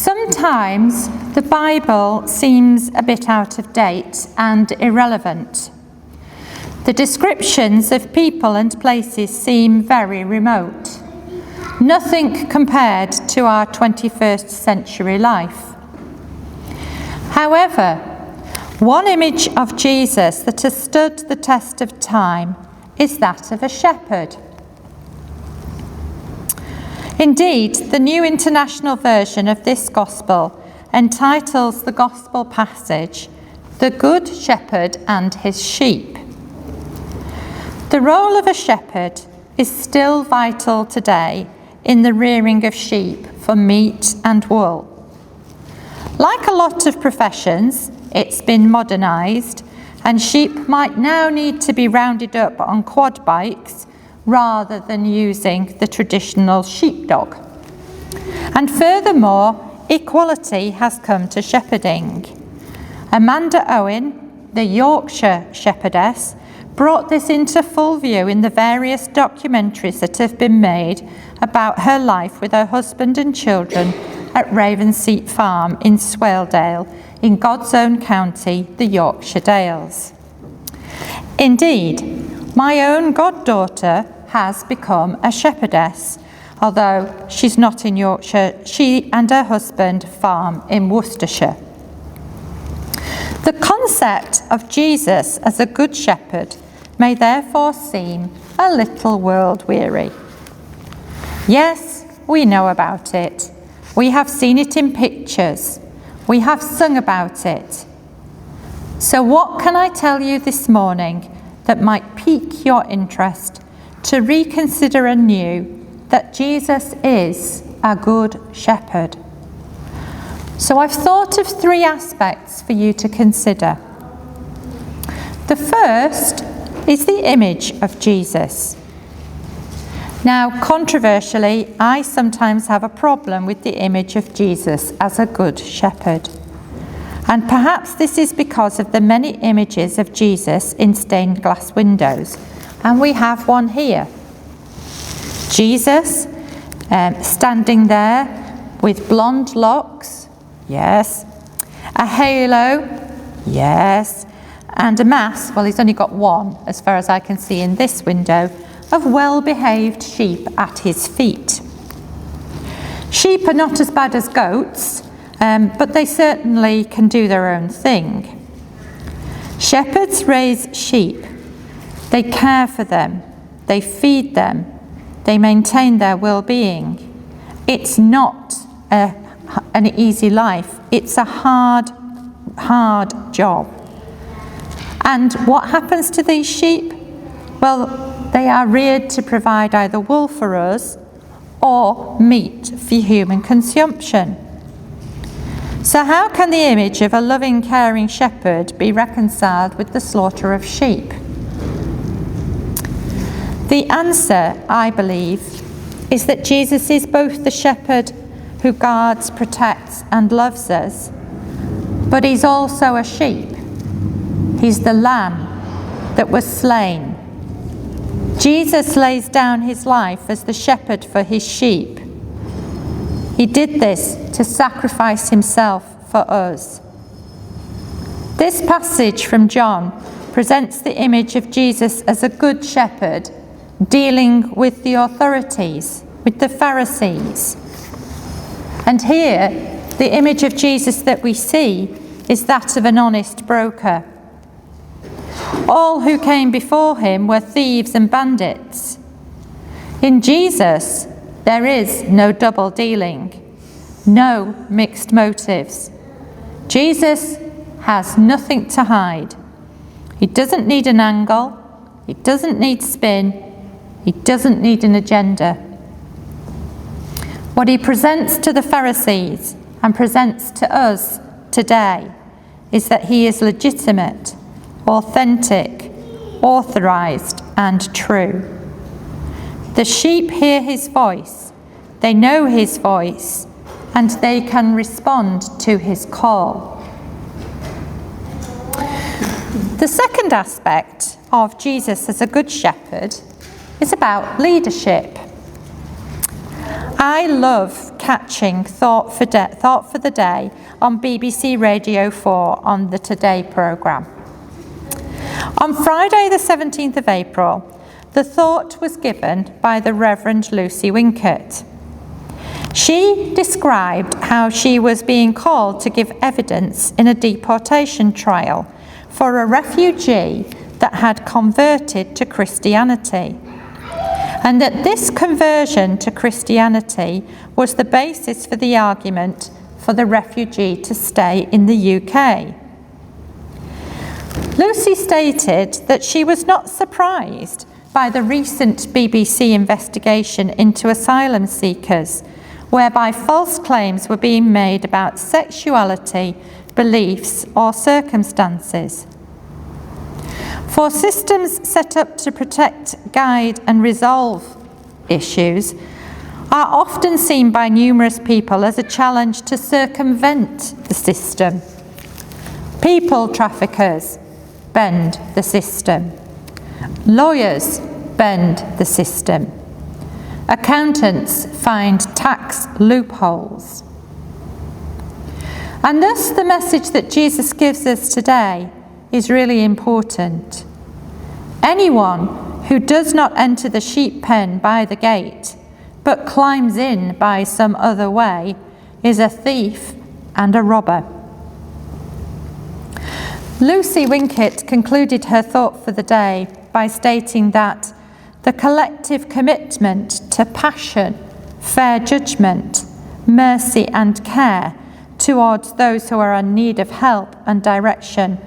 Sometimes the Bible seems a bit out of date and irrelevant. The descriptions of people and places seem very remote. Nothing compared to our 21st century life. However, one image of Jesus that has stood the test of time is that of a shepherd. Indeed, the New International Version of this Gospel entitles the Gospel passage, "The Good Shepherd and His Sheep." The role of a shepherd is still vital today in the rearing of sheep for meat and wool. Like a lot of professions, it's been modernised, and sheep might now need to be rounded up on quad bikes rather than using the traditional sheepdog. And furthermore, equality has come to shepherding. Amanda Owen, the Yorkshire shepherdess, brought this into full view in the various documentaries that have been made about her life with her husband and children at Ravenseat Farm in Swaledale, in God's own county, the Yorkshire Dales. Indeed, my own goddaughter has become a shepherdess, although she's not in Yorkshire. She and her husband farm in Worcestershire. The concept of Jesus as a good shepherd may therefore seem a little world-weary. Yes, we know about it. We have seen it in pictures. We have sung about it. So what can I tell you this morning that might pique your interest to reconsider anew that Jesus is a good shepherd? So I've thought of 3 aspects for you to consider. The first is the image of Jesus. Now, controversially, I sometimes have a problem with the image of Jesus as a good shepherd. And perhaps this is because of the many images of Jesus in stained glass windows. And we have one here. Jesus standing there with blonde locks, yes. A halo, yes. And a mass, well, he's only got one, as far as I can see in this window, of well-behaved sheep at his feet. Sheep are not as bad as goats, but they certainly can do their own thing. Shepherds raise sheep. They care for them. They feed them. They maintain their well-being. It's not an easy life. It's a hard job. And what happens to these sheep? Well, they are reared to provide either wool for us or meat for human consumption. So how can the image of a loving, caring shepherd be reconciled with the slaughter of sheep? The answer, I believe, is that Jesus is both the shepherd who guards, protects, and loves us, but he's also a sheep. He's the lamb that was slain. Jesus lays down his life as the shepherd for his sheep. He did this to sacrifice himself for us. This passage from John presents the image of Jesus as a good shepherd dealing with the authorities, with the Pharisees. And here, the image of Jesus that we see is that of an honest broker. All who came before him were thieves and bandits. In Jesus, there is no double dealing, no mixed motives. Jesus has nothing to hide. He doesn't need an angle. He doesn't need spin. He doesn't need an agenda. What he presents to the Pharisees and presents to us today is that he is legitimate, authentic, authorized, and true. The sheep hear his voice, they know his voice, and they can respond to his call. The second aspect of Jesus as a good shepherd is about leadership. I love eye-catching thought for the day on BBC Radio 4 on the Today programme. On Friday the 17th of April, the thought was given by the Reverend Lucy Winkett. She described how she was being called to give evidence in a deportation trial for a refugee that had converted to Christianity, and that this conversion to Christianity was the basis for the argument for the refugee to stay in the UK. Lucy stated that she was not surprised by the recent BBC investigation into asylum seekers, whereby false claims were being made about sexuality, beliefs, or circumstances. For systems set up to protect, guide, and resolve issues are often seen by numerous people as a challenge to circumvent the system. People traffickers bend the system. Lawyers bend the system. Accountants find tax loopholes. And thus the message that Jesus gives us today is really important. Anyone who does not enter the sheep pen by the gate, but climbs in by some other way, is a thief and a robber. Lucy Winkett concluded her thought for the day by stating that the collective commitment to passion, fair judgment, mercy and care towards those who are in need of help and direction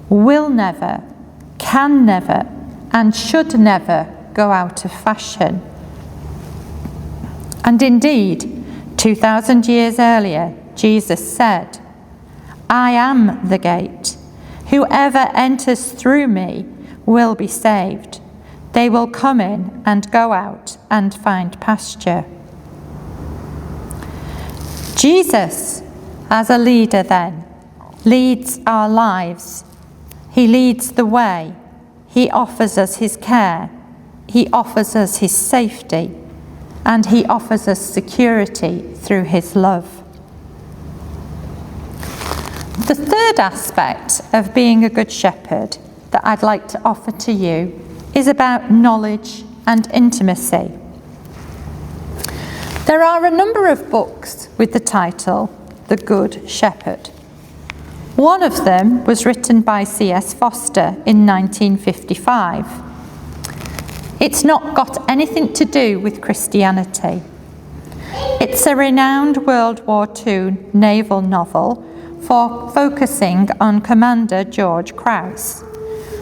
will never, can never, and should never go out of fashion. And indeed, 2,000 years earlier, Jesus said, "I am the gate. Whoever enters through me will be saved. They will come in and go out and find pasture." Jesus, as a leader then, leads our lives. He leads the way. He offers us his care. He offers us his safety. And he offers us security through his love. The third aspect of being a good shepherd that I'd like to offer to you is about knowledge and intimacy. There are a number of books with the title The Good Shepherd. One of them was written by C.S. Foster in 1955. It's not got anything to do with Christianity. It's a renowned World War II naval novel focusing on Commander George Crouse,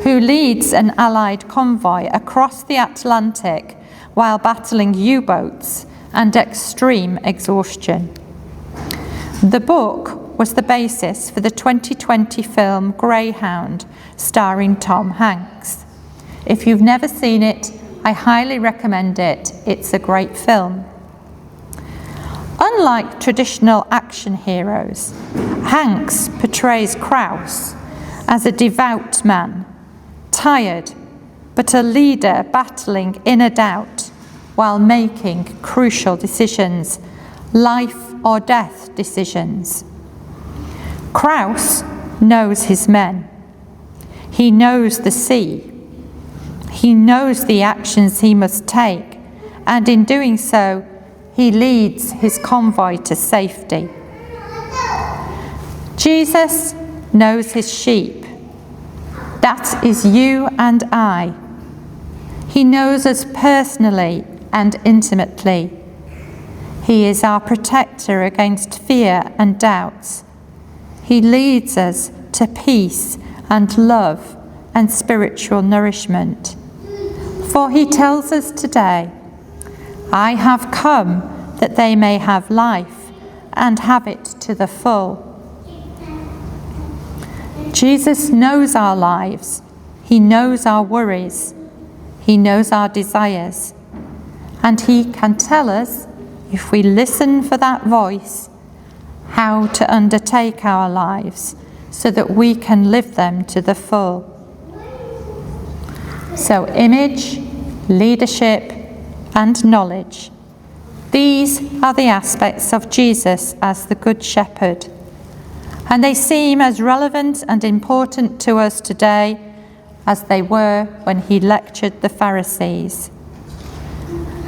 who leads an Allied convoy across the Atlantic while battling U-boats and extreme exhaustion. The book was the basis for the 2020 film Greyhound, starring Tom Hanks. If you've never seen it, I highly recommend it. It's a great film. Unlike traditional action heroes, Hanks portrays Crouse as a devout man, tired, but a leader battling inner doubt while making crucial decisions, life or death decisions. Crouse knows his men. He knows the sea. He knows the actions he must take, and in doing so, he leads his convoy to safety. Jesus knows his sheep. That is you and I. He knows us personally and intimately. He is our protector against fear and doubts. He leads us to peace and love and spiritual nourishment. For he tells us today, "I have come that they may have life and have it to the full." Jesus knows our lives. He knows our worries. He knows our desires. And he can tell us, if we listen for that voice, how to undertake our lives so that we can live them to the full. So image, leadership, and knowledge. These are the aspects of Jesus as the Good Shepherd, and they seem as relevant and important to us today as they were when he lectured the Pharisees.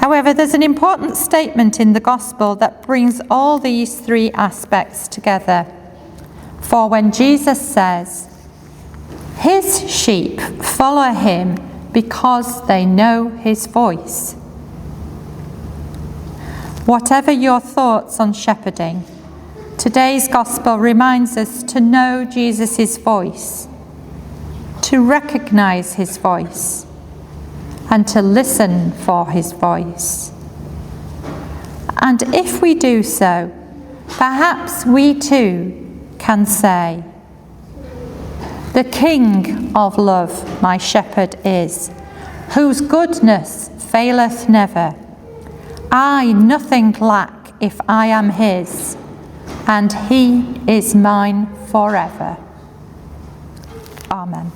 However, there's an important statement in the Gospel that brings all these three aspects together. For when Jesus says, "His sheep follow him because they know his voice." Whatever your thoughts on shepherding, today's Gospel reminds us to know Jesus' voice, to recognise his voice, and to listen for his voice. And if we do so, perhaps we too can say, "The King of love my shepherd is, whose goodness faileth never. I nothing lack if I am his, and he is mine forever." Amen.